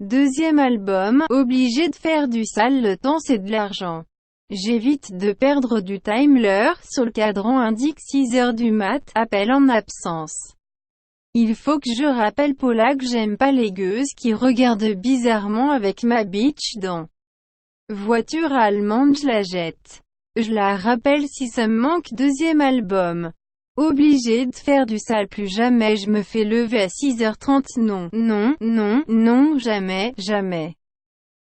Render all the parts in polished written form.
Deuxième album, obligé de faire du sale, le temps c'est de l'argent. J'évite de perdre du time, l'heure sur le cadran indique 6 heures du mat, appel en absence. Il faut que je rappelle Paula que j'aime pas les gueuses qui regardent bizarrement avec ma bitch dans voiture allemande, je la jette. Je la rappelle si ça me manque. Deuxième album. Obligé de faire du sale, plus jamais je me fais lever à 6h30, non, non, non, non, jamais, jamais.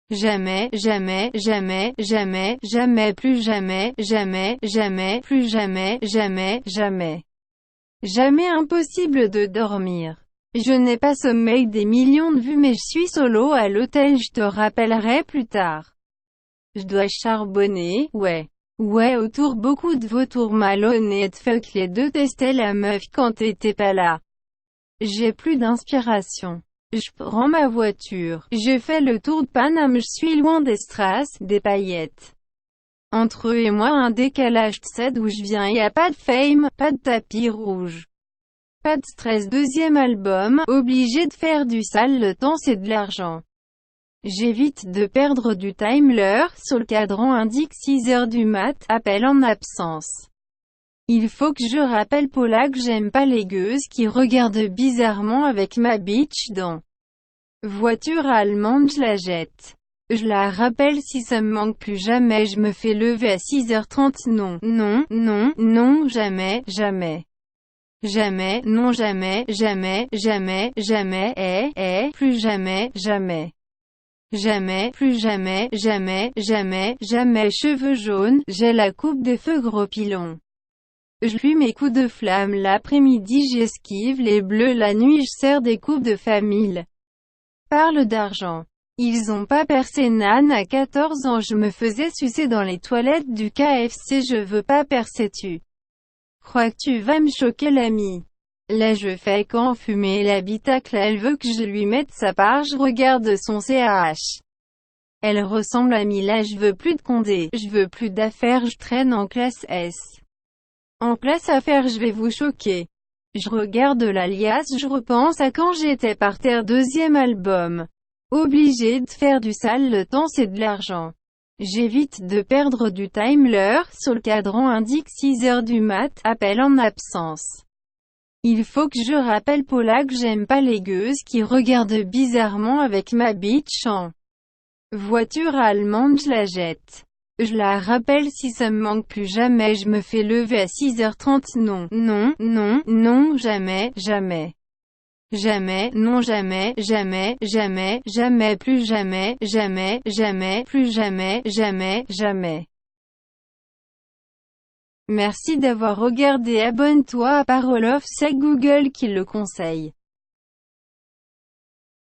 Jamais, jamais, jamais, jamais, jamais, plus jamais, jamais, jamais, plus jamais, jamais, jamais. Jamais impossible de dormir. Je n'ai pas sommeil, des millions de vues mais je suis solo à l'hôtel, je te rappellerai plus tard. Je dois charbonner, ouais. Ouais, autour beaucoup de vautours malhonnêtes, fuck les deux, testaient la meuf quand t'étais pas là. J'ai plus d'inspiration. Je prends ma voiture. Je fais le tour de Paname, je suis loin des strass, des paillettes. Entre eux et moi un décalage, tu sais d'où je viens, y a pas de fame, pas de tapis rouge. Pas de stress. Deuxième album, obligé de faire du sale, le temps c'est de l'argent. J'évite de perdre du time, l'heure sur le cadran indique 6 heures du mat, appel en absence. Il faut que je rappelle Paula que j'aime pas les gueuses qui regardent bizarrement avec ma bitch dans voiture allemande, je la jette. Je la rappelle si ça me manque, plus jamais je me fais lever à 6h30, non, non, non, non, jamais, jamais. Jamais, non, jamais, jamais, jamais, jamais, plus jamais, jamais. Jamais, plus jamais, jamais, jamais, jamais. Cheveux jaunes, j'ai la coupe de feu, gros pilon. Je puis mes coups de flamme, l'après-midi j'esquive les bleus, la nuit je serre des coupes de famille. Parle d'argent. Ils ont pas percé, Nan, à 14 ans je me faisais sucer dans les toilettes du KFC, je veux pas percer, tu crois que tu vas me choquer, l'ami? Là je fais qu'en fumer l'habitacle, elle veut que je lui mette sa part, je regarde son CAH. Elle ressemble à Mila, je veux plus de condé, je veux plus d'affaires, je traîne en classe S. En classe affaires, je vais vous choquer. Je regarde l'alias, je repense à quand j'étais par terre. Deuxième album. Obligé de faire du sale, le temps c'est de l'argent. J'évite de perdre du time, l'heure sur le cadran indique 6 heures du mat, appel en absence. Il faut que je rappelle Paula que j'aime pas les gueuses qui regardent bizarrement avec ma bitch en voiture allemande, je la jette. Je la rappelle si ça me manque, plus jamais je me fais lever à 6h30, non, non, non, non, jamais, jamais. Jamais, non, jamais, jamais, jamais, jamais, plus jamais, jamais, jamais, plus jamais, jamais, jamais. Merci d'avoir regardé, abonne-toi à Parole Off, c'est Google qui le conseille.